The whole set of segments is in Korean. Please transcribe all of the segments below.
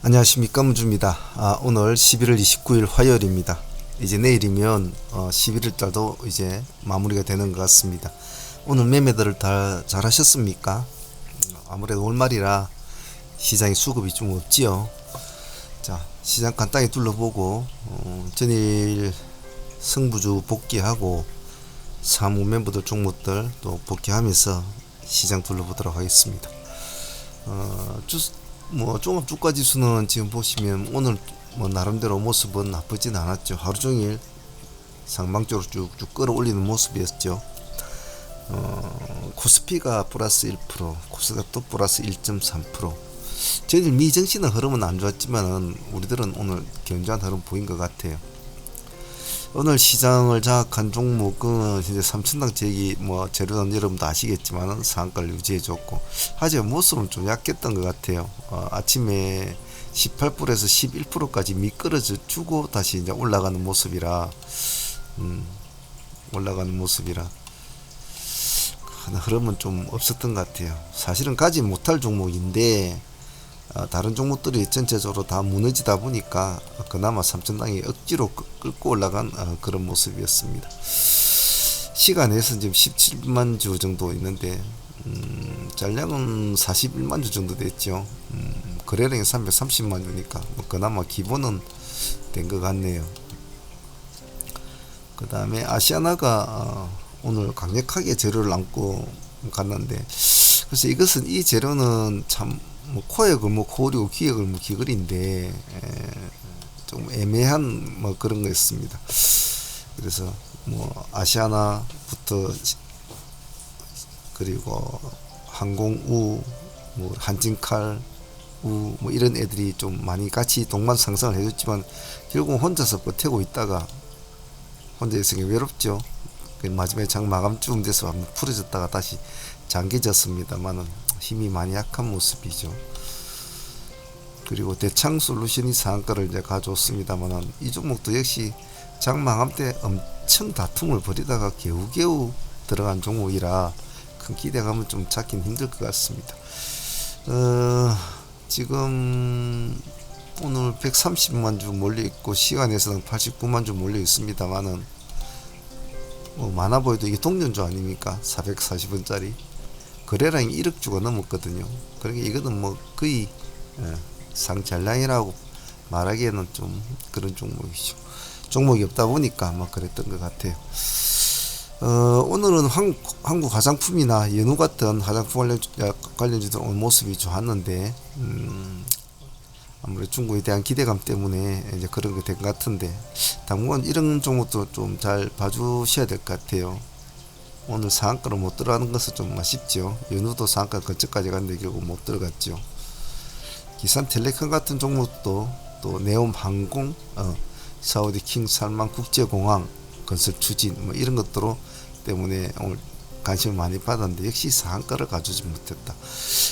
안녕하십니까, 문주입니다. 오늘 11월 29일 화요일입니다. 이제 내일이면 11월 달도 이제 마무리가 되는 것 같습니다. 오늘 매매들을 다 잘 하셨습니까? 아무래도 월말이라 시장에 수급이 좀 없지요. 자, 시장 간단히 둘러보고 전일 승부주 복귀하고 사무 멤버들 종목들 또 복귀하면서 시장 둘러보도록 하겠습니다. 주, 종합주가지수는 지금 보시면 오늘 나름대로 모습은 나쁘진 않았죠. 하루 종일 상방적으로 쭉쭉 끌어올리는 모습이었죠. 코스피가 플러스 1%, 코스닥도 플러스 1.3%. 저희들 미정신의 흐름은 안 좋았지만은 우리들은 오늘 견조한 흐름 보인 것 같아요. 오늘 시장을 장악한 종목은 이제 삼천당 제기 재료는 여러분도 아시겠지만은 상한가를 유지해줬고, 하지만 모습은 좀 약했던 것 같아요. 아침에 18%에서 11%까지 미끄러져 주고 다시 이제 올라가는 모습이라 올라가는 모습이라 흐름은 좀 없었던 것 같아요. 사실은 가지 못할 종목인데 다른 종목들이 전체적으로 다 무너지다 보니까 그나마 삼천당이 억지로 끌고 올라간 그런 모습이었습니다. 시간에서 지금 17만 주 정도 있는데 잔량은 41만 주 정도 됐죠. 거래량이 330만 주니까 그나마 기본은 된 것 같네요. 그 다음에 아시아나가 오늘 강력하게 재료를 안고 갔는데, 그래서 이것은 이 재료는 참 코에 걸뭐 코오리고 귀에 걸뭐 귀걸인데 좀 애매한 그런 거였습니다. 그래서 아시아나부터 그리고 항공우, 한진칼 우 이런 애들이 좀 많이 같이 동반 상승을 해줬지만 결국 혼자서 버티고 있다가 혼자 있으니 외롭죠. 마지막에 장 마감쯤 돼서 한번 풀어졌다가 다시 잠겨졌습니다만은 힘이 많이 약한 모습이죠. 그리고 대창 솔루션이 상한가를 이제 가져왔습니다만은 이 종목도 역시 장 마감 때 엄청 다툼을 벌이다가 겨우겨우 들어간 종목이라 큰 기대감은 좀 잡긴 힘들 것 같습니다. 지금 오늘 130만 주 몰려 있고 시간에서는 89만 주 몰려 있습니다만은 많아 보여도 이게 동전주 아닙니까? 440원짜리 거래량이 1억 주가 넘었거든요. 그러니까 이거는 거의 상잘량이라고 말하기에는 좀 그런 종목이죠. 종목이 없다 보니까 그랬던 것 같아요. 오늘은 한국 화장품이나 연우 같은 화장품 관련주들 오늘 모습이 좋았는데 아무래도 중국에 대한 기대감 때문에 이제 그런 게 된 것 같은데, 당분간 이런 종목도 좀 잘 봐주셔야 될 것 같아요. 오늘 상한가로 못 들어가는 것은 좀 아쉽죠. 연우도 상한가 근처까지 갔는데 결국 못 들어갔죠. 기산텔레콤 같은 종목도 또 네옴 항공, 사우디 킹 살만 국제공항 건설 추진 이런 것들로 때문에 오늘 관심을 많이 받았는데 역시 상한가를 가져오지 못했다.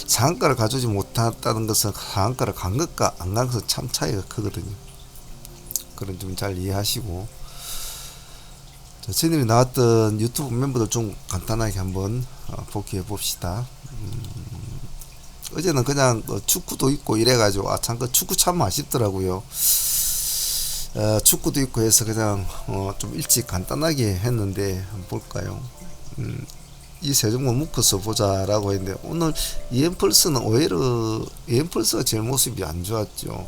상한가를 가져오지 못했다는 것은 상한가를 간 것과 안 간 것은 참 차이가 크거든요. 그런 좀 잘 이해하시고, 저희들이 나왔던 유튜브 멤버들 좀 간단하게 한번 복귀해 봅시다. 어제는 그냥 축구도 있고 이래가지고 참 그 축구 참 아쉽더라고요. 축구도 있고 해서 그냥 좀 일찍 간단하게 했는데 한번 볼까요? 이 세 종목 묶어서 보자라고 했는데 오늘 EM펄스는 오히려 EM펄스가 제일 모습이 안 좋았죠.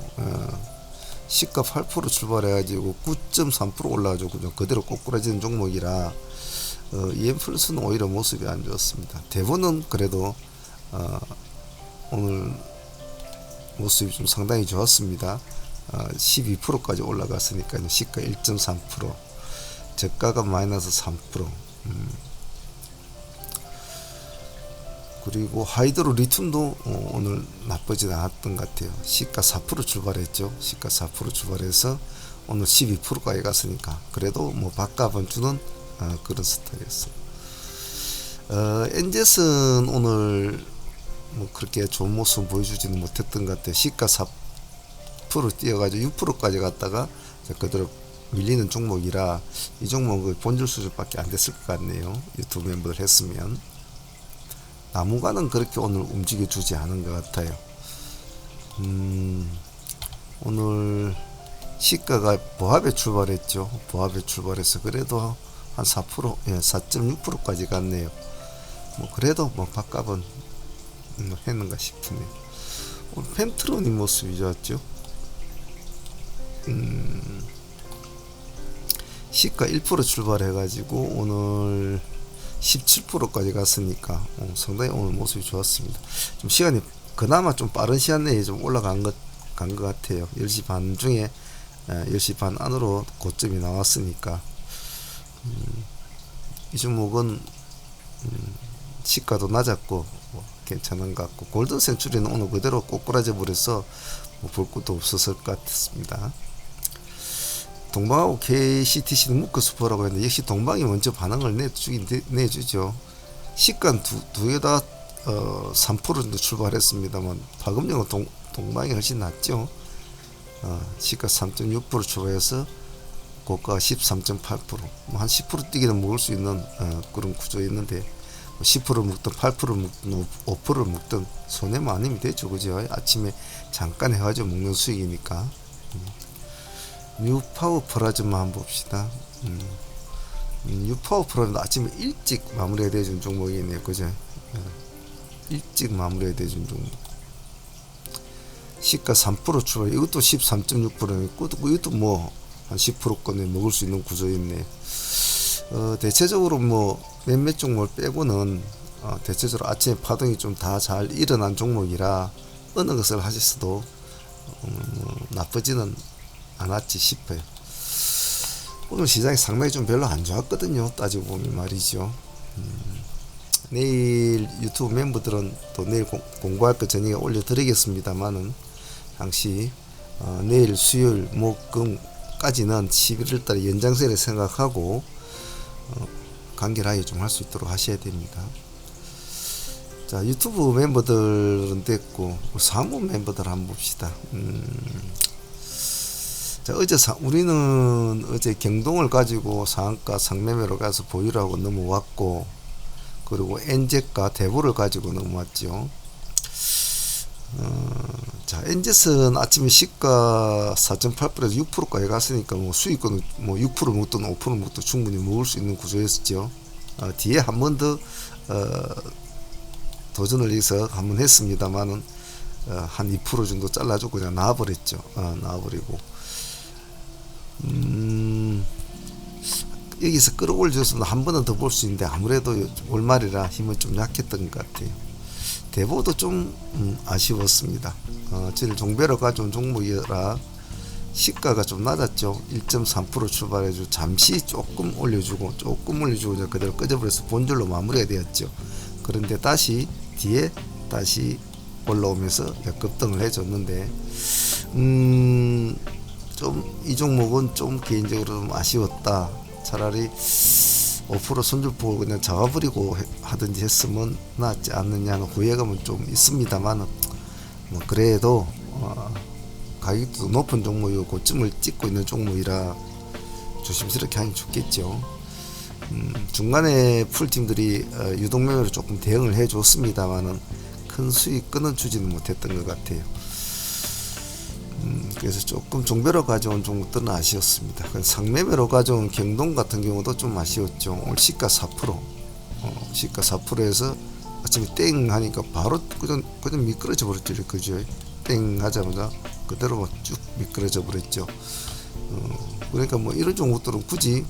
시가 8% 출발해가지고 9.3% 올라가지고 그대로 꼬꾸라지는 종목이라 EM펄스는 오히려 모습이 안 좋았습니다. 대부분은 그래도 오늘 모습이 좀 상당히 좋았습니다. 12%까지 올라갔으니까 시가 1.3%, 저가가 마이너스 3%. 그리고 하이드로 리튬도 오늘 나쁘지 않았던 것 같아요. 시가 4% 출발했죠. 시가 4% 출발해서 오늘 12%까지 갔으니까 그래도 밥값은 주는 그런 스타일이었어요. 엔젯은 오늘 그렇게 좋은 모습 보여주지는 못했던 것 같아요. 시가 4% 뛰어가지고 6%까지 갔다가 그대로 밀리는 종목이라 이 종목은 본질 수준밖에 안 됐을 것 같네요. 유튜브 멤버들 했으면. 나무가는 그렇게 오늘 움직여주지 않은 것 같아요. 오늘 시가가 보합에 출발했죠. 보합에 출발해서 그래도 한 4%, 예, 4.6%까지 갔네요. 뭐 그래도 뭐 밥값은 했는가 싶으네요. 오늘 펜트론이 모습이 좋았죠. 시가 1% 출발해가지고 오늘 17%까지 갔으니까 상당히 오늘 모습이 좋았습니다. 좀 시간이 그나마 좀 빠른 시간 내에 좀 올라간 간 것 같아요. 10시 반 중에 10시 반 안으로 고점이 나왔으니까 이 종목은 시가도 낮았고 뭐 괜찮은 것 같고, 골든 센츄리는 오늘 그대로 꼬꾸라져 버려서 뭐 볼 것도 없었을 것 같습니다. 동방하고 KCTC는 묶어 스포라고 했는데 역시 동방이 먼저 반응을 내주죠. 시간 두 개 다 3% 정도 출발했습니다만 파급력은 동방이 훨씬 낫죠. 시가 3.6% 출발해서 고가가 13.8%, 뭐 한 10% 뛰기는 먹을 수 있는 그런 구조였는데 10% 먹든 8% 먹든 5% 먹든 손해만 아니면 되죠. 그죠? 아침에 잠깐 해가지고 먹는 수익이니까. 뉴파워 프라즈마 한번 봅시다. 뉴파워 프라즈마 아침에 일찍 마무리가 되어준 종목이네요. 그죠? 일찍 마무리가 되어준 종목. 시가 3% 출발, 이것도 13.6%, 이것도 뭐 한 10%권에 먹을 수 있는 구조였네. 대체적으로 뭐 몇몇 종목을 빼고는 대체적으로 아침에 파동이 좀 다 잘 일어난 종목이라 어느 것을 하셨어도 나쁘지는 않았지 싶어요. 오늘 시장이 상당히 좀 별로 안 좋았거든요. 따지고 보면 말이죠. 내일 유튜브 멤버들은 또 내일 공부할 거 저녁에 올려드리겠습니다만은 당시 내일 수요일 목금까지는 11월달에 연장세를 생각하고 간결하게 좀 할 수 있도록 하셔야 됩니다. 자, 유튜브 멤버들은 됐고 사무 멤버들 한번 봅시다. 자, 우리는 어제 경동을 가지고 상한가 상매매로 가서 보유를 하고 넘어왔고, 그리고 엔젯과 대보를 가지고 넘어왔죠. 자, 엔젯은 아침에 시가 4.8%에서 6%까지 갔으니까 뭐 수익은 뭐 6% 먹든 5% 먹든 충분히 먹을 수 있는 구조였었죠. 뒤에 한 번 더 도전을 해서 한 번 했습니다만은 한 2% 정도 잘라주고 그냥 나와버렸죠. 나와버리고 여기서 끌어올려서는 한 번은 더 볼 수 있는데 아무래도 월말이라 힘은 좀 약했던 것 같아요. 대보도 좀 아쉬웠습니다. 저를 종배로 가져온 종목이라 시가가 좀 낮았죠. 1.3% 출발해주고 잠시 조금 올려주고 이제 그대로 꺼져버려서 본절로 마무리가 되었죠. 그런데 뒤에 다시 올라오면서 급등을 해줬는데 좀 이 종목은 좀 개인적으로 좀 아쉬웠다. 차라리 5% 손절보고 그냥 잡아버리고 하든지 했으면 낫지 않느냐는 후회감은 좀 있습니다만 뭐 그래도 가격도 높은 종목이고 고점을 찍고 있는 종목이라 조심스럽게 하긴 좋겠죠. 중간에 풀팀들이 유동매매로 조금 대응을 해줬습니다만은 큰 수익 끊어주지는 못했던 것 같아요. 그래서 조금 종배로 가져온 종목들은 아쉬웠습니다. 상매매로 가져온 경동 같은 경우도 좀 아쉬웠죠. 오늘 시가 4%, 시가 4%에서 아침에 땡 하니까 바로 그냥 미끄러져 버렸죠. 그죠? 땡 하자마자 그대로 쭉 미끄러져 버렸죠. 그러니까 뭐 이런 종목들은 굳이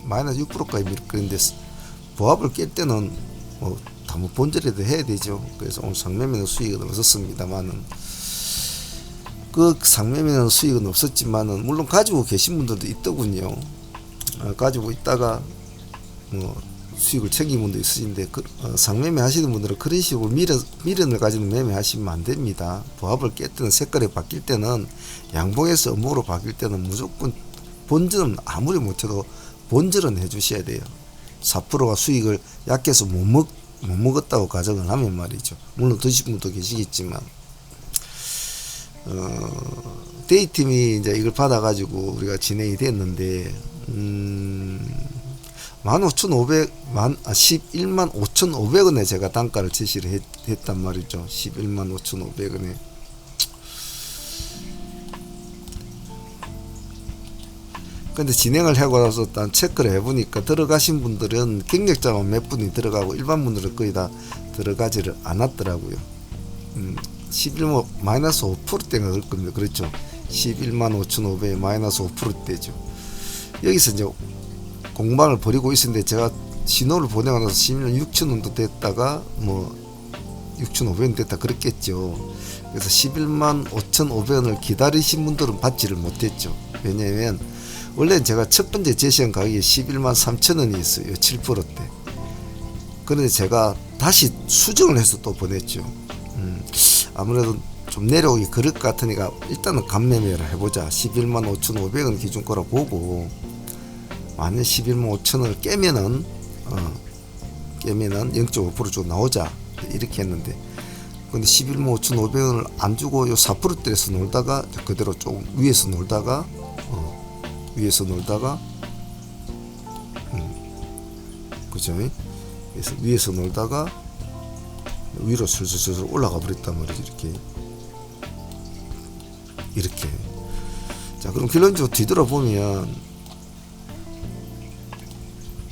마이너스 6%까지 미끄러는데 보합을 깰 때는 뭐 다뭐 본절에도 해야 되죠. 그래서 오늘 상매매는 수익은 없었습니다만은 그 상매매는 수익은 없었지만은 물론 가지고 계신 분들도 있더군요. 가지고 있다가 뭐 수익을 챙긴 분도 있으신데 상매매 하시는 분들은 그런 식으로 미련을 가지는 매매 하시면 안 됩니다. 보합을 깰 때는 색깔이 바뀔 때는 양봉에서 음모로 바뀔 때는 무조건 본전은 아무리 못해도 본전은 해주셔야 돼요. 4%가 수익을 약해서 못 먹었다고 가정을 하면 말이죠. 물론 드신 분도 계시겠지만 데이팀이 이제 이걸 받아가지고 우리가 진행이 됐는데 11만 5,500원에 제가 단가를 제시를 했단 말이죠. 11만 5,500원에 근데 진행을 하고 나서 일단 체크를 해보니까 들어가신 분들은 경력자만 몇 분이 들어가고 일반 분들은 거의 다 들어가지를 않았더라고요. 11만 마이너스 5%대가 그럴 겁니다. 그렇죠. 11만 5,500에 마이너스 5%대죠. 여기서 이제 공방을 벌이고 있었는데 제가 신호를 보내고 나서 11만 6천원도 됐다가 뭐 6,500원 됐다 그랬겠죠. 그래서 11만 5,500원을 기다리신 분들은 받지를 못했죠. 왜냐하면 원래 제가 첫 번째 제시한 가격이 11만 3천원이 있어요. 7%대. 그런데 제가 다시 수정을 해서 또 보냈죠. 아무래도 좀 내려오기 그럴 것 같으니까 일단은 감매매를 해보자. 11만 5,500원 기준가로 보고 만약 11만 5천원을 깨면은 0.5% 주고 나오자 이렇게 했는데, 근데 11만 5,500원을 안 주고 요 4%대에서 놀다가 그대로 조금 위에서 놀다가 그죠? 그래서 위에서 놀다가 위로 슬슬 올라가 버렸단 말이죠. 이렇게. 자, 그럼 결론적으로 뒤돌아보면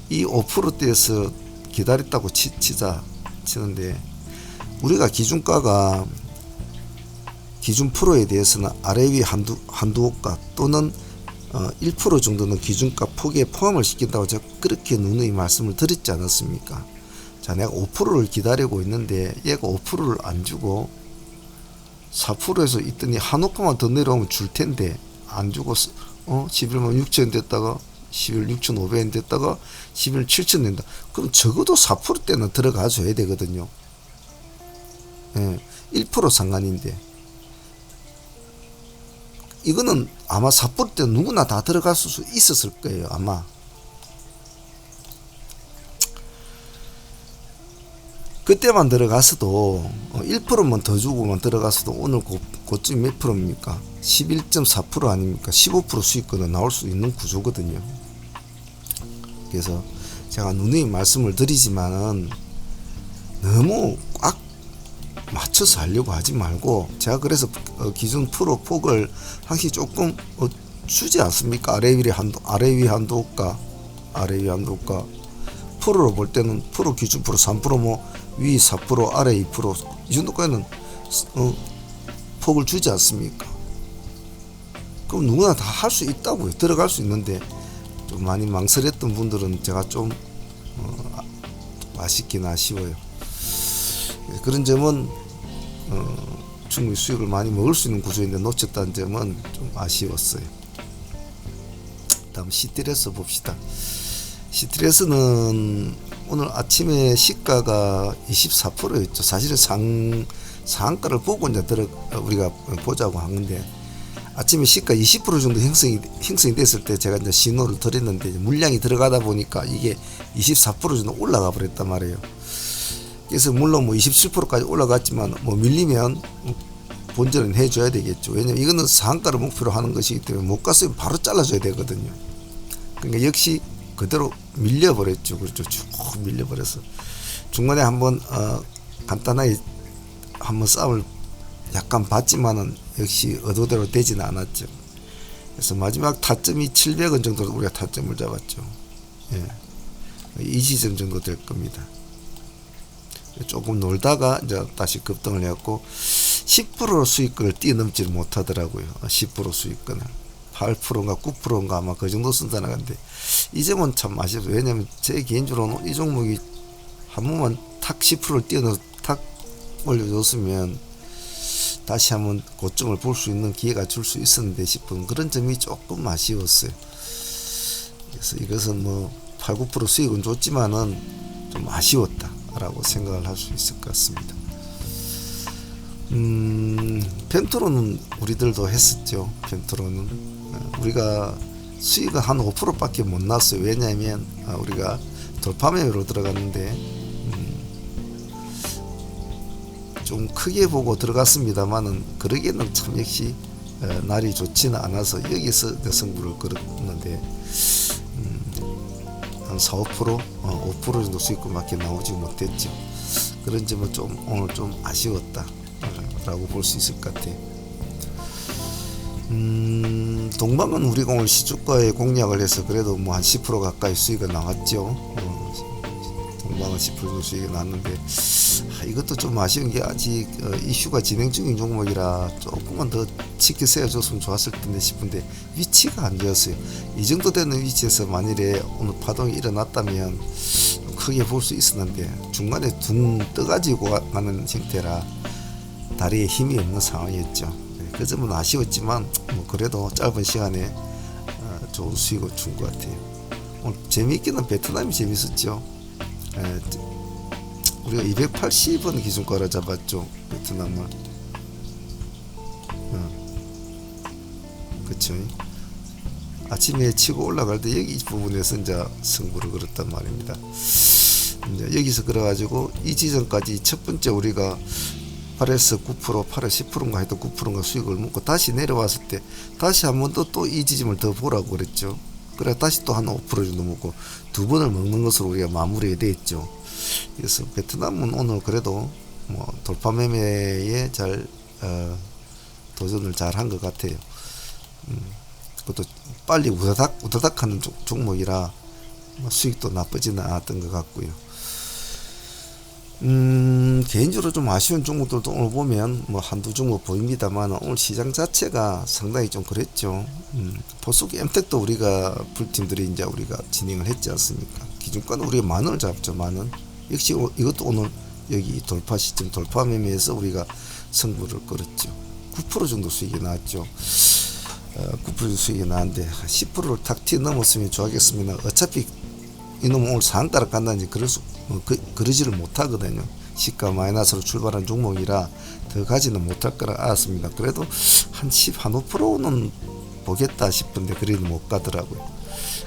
이 5%대에서 기다렸다고 치는데, 우리가 기준가가 기준 프로에 대해서는 아래 위 한두 호가 또는 1% 정도는 기준가 폭에 포함을 시킨다고 제가 그렇게 누누이 말씀을 드렸지 않았습니까? 자, 내가 5%를 기다리고 있는데 얘가 5%를 안 주고 4%에서 있더니 한 호가만 더 내려오면 줄 텐데 안 주고 11만 6천 됐다가 11 6,500원 됐다가 11 7천 된다. 그럼 적어도 4%대는 들어가 줘야 되거든요. 1% 상관인데 이거는 아마 4%대 누구나 다 들어갈 수 있었을 거예요. 아마 그때만 들어갔어도 1%만 더 주고만 들어갔어도 오늘 고점이 몇 프로입니까? 11.4% 아닙니까? 15% 수익권은 나올 수 있는 구조거든요. 그래서 제가 누누이 말씀을 드리지만은 너무 꽉 맞춰서 하려고 하지 말고, 제가 그래서 기준 프로 폭을 항상 조금 주지 않습니까? 아래 위 한도 호가 프로로 볼 때는 프로 기준 프로 3% 뭐 위 4% 아래 2% 이 정도까지는 폭을 주지 않습니까? 그럼 누구나 다 할 수 있다고요. 들어갈 수 있는데 좀 많이 망설였던 분들은 제가 좀 아쉽긴 아쉬워요. 그런 점은 충분히 수익을 많이 먹을 수 있는 구조인데 놓쳤다는 점은 좀 아쉬웠어요. 다음 시트레스 봅시다. 시트레스는 오늘 아침에 시가가 24%였죠. 사실은 상한가를 보고 이제 우리가 보자고 한 건데, 아침에 시가 20% 정도 형성이 됐을 때 제가 이제 신호를 드렸는데 물량이 들어가다 보니까 이게 24% 정도 올라가 버렸단 말이에요. 그래서 물론 뭐 27%까지 올라갔지만 뭐 밀리면 본전은 해줘야 되겠죠. 왜냐면 이거는 상한가를 목표로 하는 것이기 때문에 못 갔으면 바로 잘라줘야 되거든요. 그러니까 역시 그대로 밀려버렸죠. 그렇죠. 쭉 밀려버려서 중간에 한번 간단하게 한번 싸움을 약간 봤지만은 역시 의도대로 되지는 않았죠. 그래서 마지막 타점이 700원 정도로 우리가 타점을 잡았죠. 이 지점 정도 될 겁니다. 조금 놀다가 이제 다시 급등을 해갖고 10% 수익권을 뛰어넘지를 못하더라고요. 10% 수익권을 8%인가 9%인가 아마 그 정도 쓴다는 건데, 이 점은 참 아쉽어요. 왜냐면 제 개인적으로는 이 종목이 한 번만 탁 10%를 뛰어넘어 탁 올려줬으면 다시 한번 고점을 볼 수 있는 기회가 줄 수 있었는데 싶은 그런 점이 조금 아쉬웠어요. 그래서 이것은 뭐 8, 9% 수익은 줬지만은 좀 아쉬웠다 라고 생각을 할 수 있을 것 같습니다. 펜트로는 우리들도 했었죠. 펜트로는 우리가 수익은 한 5%밖에 못 났어요. 왜냐하면 우리가 돌파매매로 들어갔는데 좀 크게 보고 들어갔습니다만은 그러기에는 참 역시 날이 좋지는 않아서 여기서 승부를 걸었는데 한 4, 5%, 5% 정도 수익금밖에 나오지 못했죠. 그런 점은 좀 오늘 좀 아쉬웠다 라고 볼 수 있을 것 같아요. 동방은 우리가 오늘 시주가에 공략을 해서 그래도 뭐 한 10% 가까이 수익이 나왔죠. 동방은 10% 정도 수익이 났는데 이것도 좀 아쉬운 게 아직 이슈가 진행 중인 종목이라 조금만 더 치켜 세워줬으면 좋았을 텐데 싶은데 위치가 안 좋았어요. 이 정도 되는 위치에서 만일에 오늘 파동이 일어났다면 크게 볼 수 있었는데 중간에 둥 떠가지고 가는 형태라 다리에 힘이 없는 상황이었죠. 그 점은 아쉬웠지만 뭐 그래도 짧은 시간에 좋은 수익을 준 것 같아요. 오늘 재미있기는 베트남이 재밌었죠. 우리가 280원 기준가로 잡았죠, 베트남을. 그쵸. 아침에 치고 올라갈 때 여기 부분에서 이제 승부를 걸었단 말입니다. 이제 여기서 그래가지고 이 지점까지 첫 번째 우리가 8에서 9%, 8에서 10%인가 해도 9%인가 수익을 먹고 다시 내려왔을 때 다시 한 번 더 또 이 지점을 더 보라고 그랬죠. 그래 다시 또 한 5% 정도 먹고 두 번을 먹는 것으로 우리가 마무리가 되었죠. 그래서 베트남은 오늘 그래도 뭐 돌파 매매에 잘 도전을 잘 한 것 같아요. 그것도 빨리 우다닥 하는 종목이라 뭐 수익도 나쁘지는 않았던 것 같고요. 개인적으로 좀 아쉬운 종목들도 오늘 보면 뭐 한두 종목 보입니다만 오늘 시장 자체가 상당히 좀 그랬죠. 보수기 엠텍도 우리가 풀팀들이 이제 우리가 진행을 했지 않습니까? 기준가는 우리가 10,000원을 잡죠. 10,000원. 역시 이것도 오늘 여기 돌파 시점 돌파 매매에서 우리가 승부를 걸었죠. 9% 정도 수익이 나왔죠. 9% 수익이 나왔는데 10%를 탁 튀어넘었으면 좋았겠습니다. 어차피 이놈 오늘 상가를 간다는지 그러지를 못하거든요. 시가 마이너스로 출발한 종목이라 더 가지는 못할 거라 알았습니다. 그래도 한 5%는 보겠다 싶은데 그래도 못 가더라고요.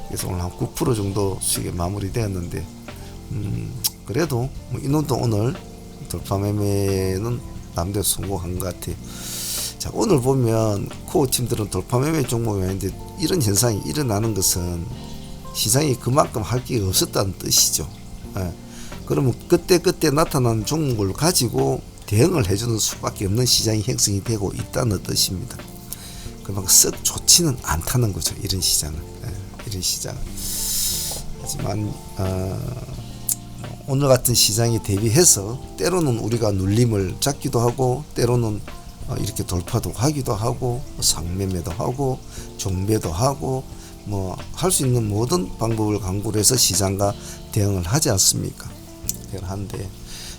그래서 오늘 한 9% 정도 수익에 마무리되었는데 그래도 뭐 이놈도 오늘 돌파 매매는 남대로 성공한 것 같아요. 자, 오늘 보면 코어 팀들은 돌파 매매 종목이 아닌데 이런 현상이 일어나는 것은 시장이 그만큼 할 게 없었다는 뜻이죠. 그러면 그때 나타나는 종목을 가지고 대응을 해주는 수밖에 없는 시장이 형성이 되고 있다는 뜻입니다. 그만큼 썩 좋지는 않다는 거죠. 이런 시장은. 이런 시장은. 하지만 오늘 같은 시장에 대비해서 때로는 우리가 눌림을 잡기도 하고 때로는 이렇게 돌파도 하기도 하고 상매매도 하고 종배도 하고 뭐 할 수 있는 모든 방법을 강구를 해서 시장과 대응을 하지 않습니까? 한데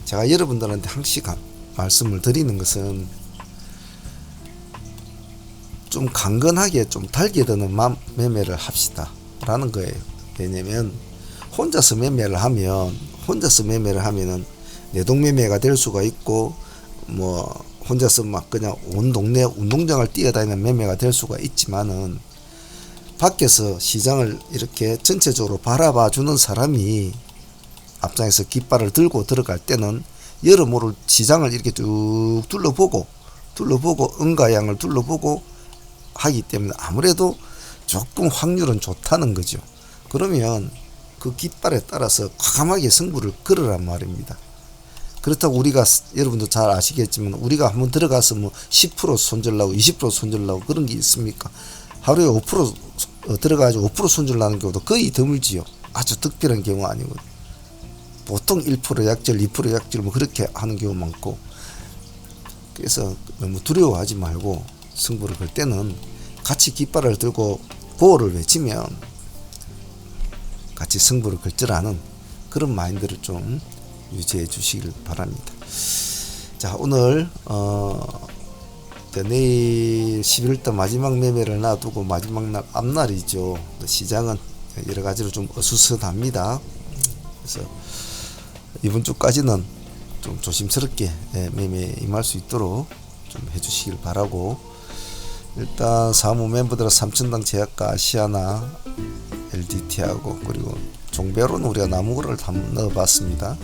제가 여러분들한테 항상 말씀을 드리는 것은 좀 강건하게 좀 달게 드는 매매를 합시다 라는 거예요. 왜냐면 혼자서 매매를 하면은 내동매매가 될 수가 있고 뭐 혼자서 막 그냥 온 동네 운동장을 뛰어다니는 매매가 될 수가 있지만은 밖에서 시장을 이렇게 전체적으로 바라봐 주는 사람이 앞장에서 깃발을 들고 들어갈 때는 여러모로 시장을 이렇게 쭉 둘러보고 응가양을 둘러보고 하기 때문에 아무래도 조금 확률은 좋다는 거죠. 그러면 그 깃발에 따라서 과감하게 승부를 걸으란 말입니다. 그렇다고 우리가 여러분도 잘 아시겠지만 우리가 한번 들어가서 뭐 10% 손절나고 20% 손절나고 그런 게 있습니까? 하루에 5% 들어가지고 5% 손절 나는 경우도 거의 드물지요. 아주 특별한 경우 아니고 보통 1% 약절, 2% 약절 뭐 그렇게 하는 경우 많고 그래서 너무 두려워하지 말고 승부를 걸 때는 같이 깃발을 들고 구호를 외치면 같이 승부를 걸 줄 아는 그런 마인드를 좀 유지해 주시길 바랍니다. 자, 오늘 내일 11월달 마지막 매매를 놔두고 마지막 날 앞날이죠. 시장은 여러 가지로 좀 어수선합니다. 그래서 이번 주까지는 좀 조심스럽게 매매에 임할 수 있도록 좀 해주시길 바라고 일단 사무 멤버들은 삼천당 제약과 아시아나 LDT하고 그리고 종배로는 우리가 나무를 다 넣어봤습니다.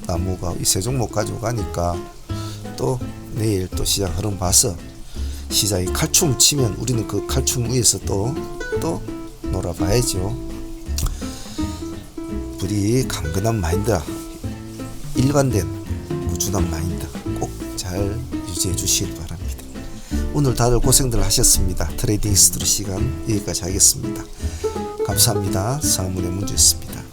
나무가 이 세 종목 가지고 가니까 또 내일 또 시장 흐름 봐서 시장이 칼춤 치면 우리는 그 칼춤 위에서 또 놀아봐야죠. 부디 강건한 마인드, 일관된 꾸준한 마인드 꼭 잘 유지해 주시길 바랍니다. 오늘 다들 고생들 하셨습니다. 트레이딩 스토리 시간 여기까지 하겠습니다. 감사합니다. 상문의 문제였습니다.